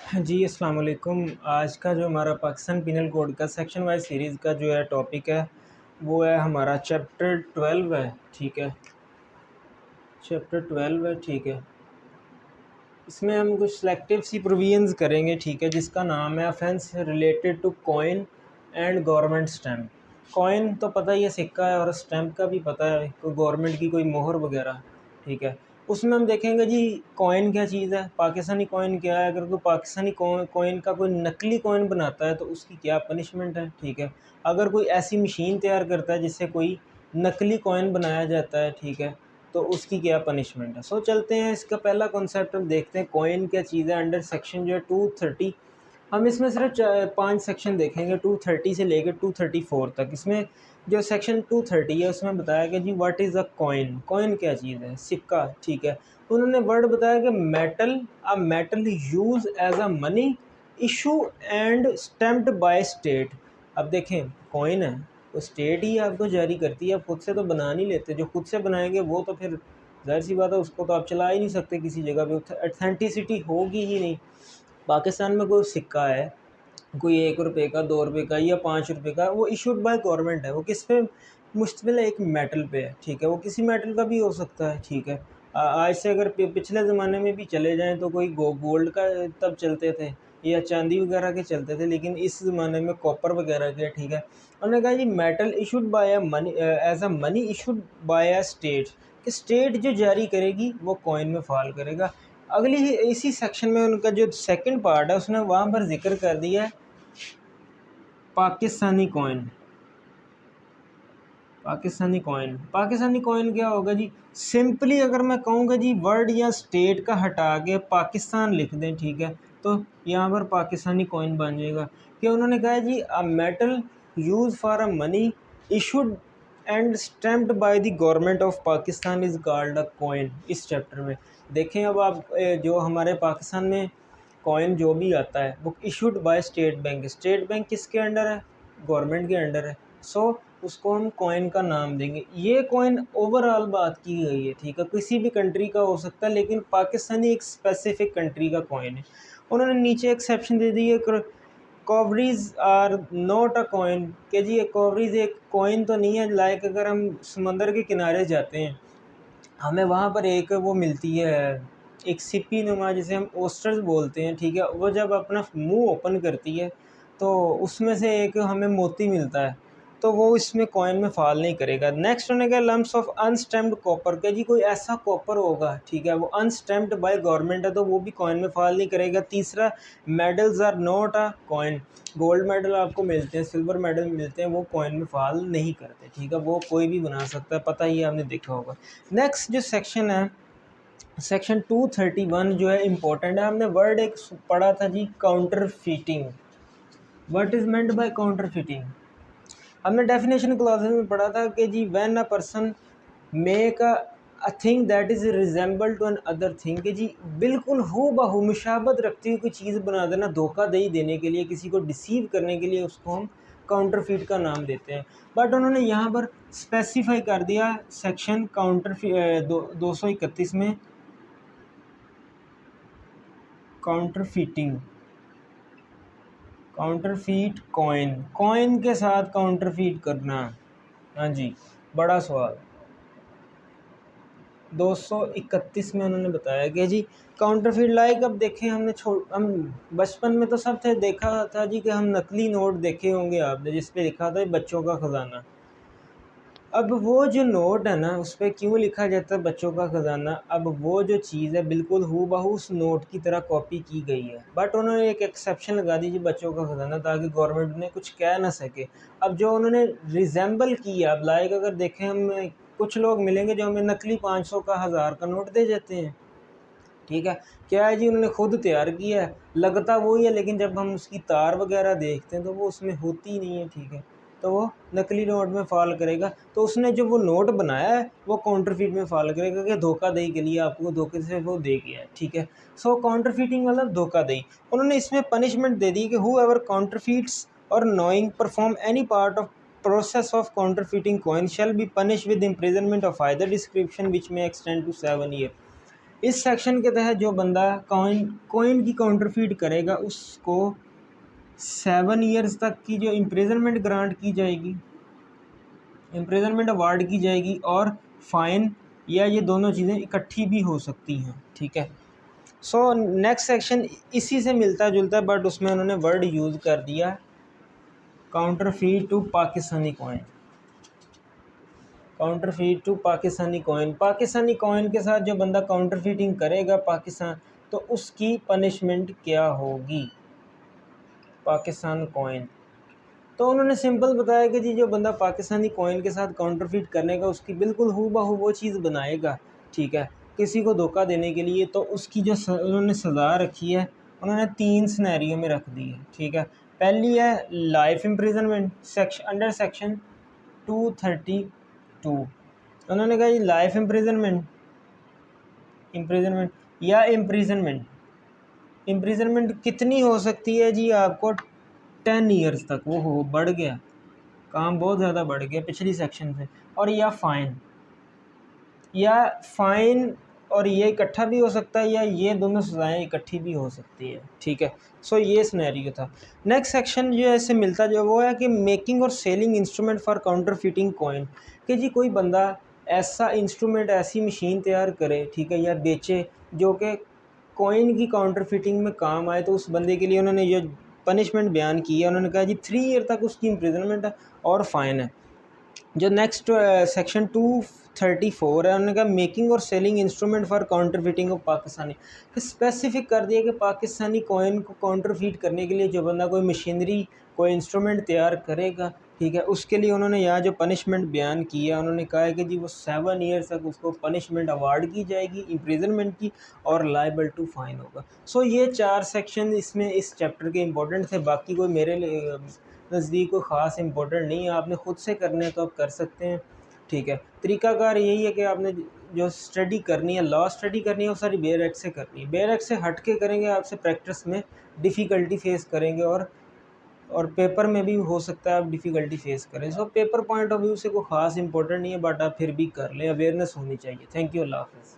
जी, अस्सलाम वालेकुम। आज का जो हमारा पाकिस्तान पिनल कोड का सेक्शन वाइज़ सीरीज़ का जो है टॉपिक है, वो है हमारा चैप्टर 12 है, ठीक है। चैप्टर 12 है, ठीक है। इसमें हम कुछ सिलेक्टिव सी प्रोविजंस करेंगे, ठीक है, जिसका नाम है offence related to coin and government stamp. Coin तो पता ही है, सिक्का है, और स्टैम्प का भी पता है, कोई गवर्नमेंट की कोई मोहर वगैरह, ठीक है। उसमें हम देखेंगे जी कॉइन क्या चीज़ है, पाकिस्तानी कॉइन क्या है। अगर कोई पाकिस्तानी कॉइन का कोई नकली कॉइन बनाता है तो उसकी क्या पनिशमेंट है, ठीक है। अगर कोई ऐसी मशीन तैयार करता है जिससे कोई नकली कॉइन बनाया जाता है, ठीक है, तो उसकी क्या पनिशमेंट है। सो चलते हैं, इसका पहला कॉन्सेप्ट हम देखते हैं, कॉइन क्या चीज़ है। अंडर सेक्शन जो है 230, हम इसमें सिर्फ 5 सेक्शन देखेंगे, 230 से लेकर 234 तक। इसमें जो सेक्शन 230 है उसमें बताया गया जी what is a coin. Coin क्या चीज़ है, सिक्का, ठीक है। उन्होंने वर्ड बताया कि metal, a metal use as a money issue and stamped by state. अब देखें, कॉइन है तो स्टेट ही आपको जारी करती है, आप खुद से तो बना नहीं लेते। जो खुद से बनाएंगे वो तो फिर ज़ाहिर सी बात है, उसको तो आप चला ही नहीं सकते किसी जगह पे, ऑथेंटिसिटी होगी ही नहीं। पाकिस्तान में कोई सिक्का है, कोई 1 रुपये का, 2 रुपये का या 5 रुपये का, वो इशूड बाय गवर्नमेंट है। वो किस पे मुश्तमिल है, एक मेटल पे है, ठीक है। वो किसी मेटल का भी हो सकता है, ठीक है। आज से अगर पिछले ज़माने में भी चले जाएं तो कोई गोल्ड का तब चलते थे या चांदी वगैरह के चलते थे, लेकिन इस ज़माने में कॉपर वगैरह के, ठीक है। उन्होंने कहा जी metal issued by a money as a money issued by a state, कि स्टेट जो जारी करेगी वो कॉइन में फॉल करेगा। अगली इसी सेक्शन में उनका जो सेकंड पार्ट है उसने वहाँ पर जिक्र कर दिया है पाकिस्तानी कॉइन। पाकिस्तानी कॉइन क्या होगा जी, सिंपली अगर मैं कहूँगा जी वर्ड या स्टेट का हटा के पाकिस्तान लिख दें, ठीक है, तो यहाँ पर पाकिस्तानी कॉइन बन जाएगा। कि उन्होंने कहा है जी a metal use for a money issued and stamped by the government of Pakistan is called a coin. इस चैप्टर में देखें, अब आप जो हमारे पाकिस्तान में कॉइन जो भी आता है वो issued by state bank. State bank किसके अंडर है, गवर्नमेंट के अंडर है। सो उसको हम कॉइन का नाम देंगे। ये कॉइन ओवरऑल बात की गई है, ठीक है, किसी भी कंट्री का हो सकता है, लेकिन पाकिस्तानी एक स्पेसिफिक कंट्री का कॉइन है। उन्होंने नीचे एक्सेप्शन दे दी है, कॉवरीज आर नॉट अ कॉइन, कि जी कॉवरीज एक कॉइन तो नहीं है। लाइक अगर हम समंदर के किनारे जाते हैं, हमें वहाँ पर एक वो मिलती है, एक सिप्पी नुमा, जिसे हम ओस्टर्स बोलते हैं, ठीक है। वो जब अपना मुंह ओपन करती है तो उसमें से एक हमें मोती मिलता है, तो वो इसमें कॉइन में फॉल नहीं करेगा। नेक्स्ट होने का लम्प्स ऑफ अनस्टैम्प्ड कॉपर, का जी कोई ऐसा कॉपर होगा, ठीक है, वो अनस्टैम्प्ड बाय गवर्नमेंट है तो वो भी कॉइन में फॉल नहीं करेगा। तीसरा, medals are not a coin, gold medal आपको मिलते हैं, सिल्वर मेडल मिलते हैं, वो कॉइन में फॉल नहीं करते, ठीक है। वो कोई भी बना सकता है, पता ही है, आपने देखा होगा। नेक्स्ट जो सेक्शन है, सेक्शन 231 जो है इम्पोर्टेंट है। हमने वर्ड एक पढ़ा था जी, counterfeiting. What is meant by counterfeiting, हमने डेफिनेशन क्लॉजेस में पढ़ा था कि जी when a person make a thing that is resemble to another thing, कि जी बिल्कुल हू बहू मुशाबत रखती हुई कोई चीज़ बना देना, धोखाधड़ी देने के लिए, किसी को डिसीव करने के लिए, उसको हम काउंटर फीट का नाम देते हैं। बट उन्होंने यहाँ पर स्पेसिफाई कर दिया सेक्शन काउंटर 231 में, काउंटरफीटिंग, काउंटरफीट कॉइन, कॉइन के साथ काउंटरफीट करना। हाँ जी, बड़ा सवाल। 231 में उन्होंने बताया कि जी काउंटरफीट, लाइक अब देखें, हम बचपन में तो सब थे, देखा था जी कि हम नकली नोट देखे होंगे आपने, जिस पे लिखा था बच्चों का खजाना। अब वो जो नोट है ना, उस पर क्यों लिखा जाता है बच्चों का खजाना, अब वो जो चीज़ है बिल्कुल हूबहू उस नोट की तरह कॉपी की गई है, बट उन्होंने एक एक्सेप्शन लगा दी जी बच्चों का खजाना, ताकि गवर्नमेंट ने कुछ कह ना सके। अब जो उन्होंने रिजेंबल किया, अब लाइक अगर देखें, हम कुछ लोग मिलेंगे जो हमें नकली 500 का, 1000 का नोट दे देते हैं, ठीक है। क्या है जी, उन्होंने खुद तैयार किया है, लगता वही है, लेकिन जब हम उसकी तार वगैरह देखते हैं तो वो उसमें होती ही नहीं है, ठीक है, तो वो नकली नोट में फॉल करेगा। तो उसने जो वो नोट बनाया है वो काउंटरफीट में फॉल करेगा, कि धोखाधड़ी के लिए आपको धोखे से वो दे गया है, ठीक है। सो काउंटरफीटिंग मतलब धोखाधड़ी। उन्होंने इसमें पनिशमेंट दे दी कि हु एवर काउंटरफीट्स और knowing perform any part of process of counterfeiting coin shall be punished with imprisonment of either description which may extend to 7 years। इस सेक्शन के तहत जो बंदा कॉइन की काउंटरफीट करेगा उसको 7 ईयर्स तक की जो इम्प्रिजनमेंट ग्रांट की जाएगी, इम्प्रिजनमेंट अवार्ड की जाएगी, और फाइन या ये दोनों चीज़ें इकट्ठी भी हो सकती हैं, ठीक है। सो नेक्स्ट सेक्शन इसी से मिलता जुलता है, बट उसमें उन्होंने वर्ड यूज़ कर दिया counterfeit to Pakistani coin. Counterfeit to Pakistani coin, Pakistani coin के साथ जो बंदा काउंटरफीटिंग करेगा पाकिस्तान, तो उसकी पनिशमेंट क्या होगी, पाकिस्तान कॉइन। तो उन्होंने सिंपल बताया कि जी जो बंदा पाकिस्तानी कॉइन के साथ काउंटरफीट करने का उसकी बिल्कुल हूबहू वो चीज़ बनाएगा, ठीक है, किसी को धोखा देने के लिए, तो उसकी जो उन्होंने सज़ा रखी है उन्होंने 3 सिनेरियो में रख दी है, ठीक है। पहली है लाइफ इम्प्रिजनमेंट, अंडर सेक्शन 232। उन्होंने कहा जी लाइफ इम्प्रिजनमेंट या इम्प्रिजनमेंट कितनी हो सकती है जी, आपको 10 ईयर्स तक। वो हो बढ़ गया, काम बहुत ज़्यादा बढ़ गया पिछली सेक्शन से। और या फ़ाइन और ये इकट्ठा भी हो सकता है, या ये दोनों सज़ाएँ इकट्ठी भी हो सकती है, ठीक है। सो ये सिनेरियो था। नेक्स्ट सेक्शन जो है इससे मिलता जो वो है कि मेकिंग और सेलिंग इंस्ट्रूमेंट फॉर काउंटरफीटिंग कॉइन, कि जी कोई बंदा ऐसा इंस्ट्रूमेंट, ऐसी मशीन तैयार करे, ठीक है, या बेचे जो कि कॉइन की काउंटरफीटिंग में काम आए, तो उस बंदे के लिए उन्होंने ये पनिशमेंट बयान की है। उन्होंने कहा जी 3 ईयर तक उसकी इम्प्रिजनमेंट है और फाइन है। जो नेक्स्ट सेक्शन 234 है, उन्होंने कहा मेकिंग और selling instrument for counterfeiting of Pakistani, फिर स्पेसिफिक कर दिया कि पाकिस्तानी कॉइन को काउंटरफीट करने के लिए जो बंदा कोई मशीनरी, कोई इंस्ट्रूमेंट तैयार करेगा, ठीक है, उसके लिए उन्होंने यहाँ जो पनिशमेंट बयान की है, उन्होंने कहा है कि जी वो 7 ईयर्स तक उसको पनिशमेंट अवार्ड की जाएगी इम्प्रिजनमेंट की, और लाइबल टू फाइन होगा। सो ये 4 सेक्शन इसमें इस चैप्टर के इंपॉर्टेंट थे। बाकी कोई मेरे नज़दीक कोई ख़ास इंपॉर्टेंट नहीं है, आपने ख़ुद से करने हैं तो आप कर सकते हैं, ठीक है। तरीकाकार यही है कि आपने जो स्टडी करनी है, लॉ स्टडी करनी है, वो सारी बेयर एक्ट से करनी है। बेयर एक्ट से हट के करेंगे आपसे प्रैक्टिस में डिफ़िकल्टी फेस करेंगे, और पेपर में भी हो सकता है आप डिफ़िकल्टी फेस करें। So paper point of view से कोई ख़ास इंपॉर्टेंट नहीं है, बट आप फिर भी कर लें, अवेयरनेस होनी चाहिए। थैंक यू, अल्लाह हाफ़िज़।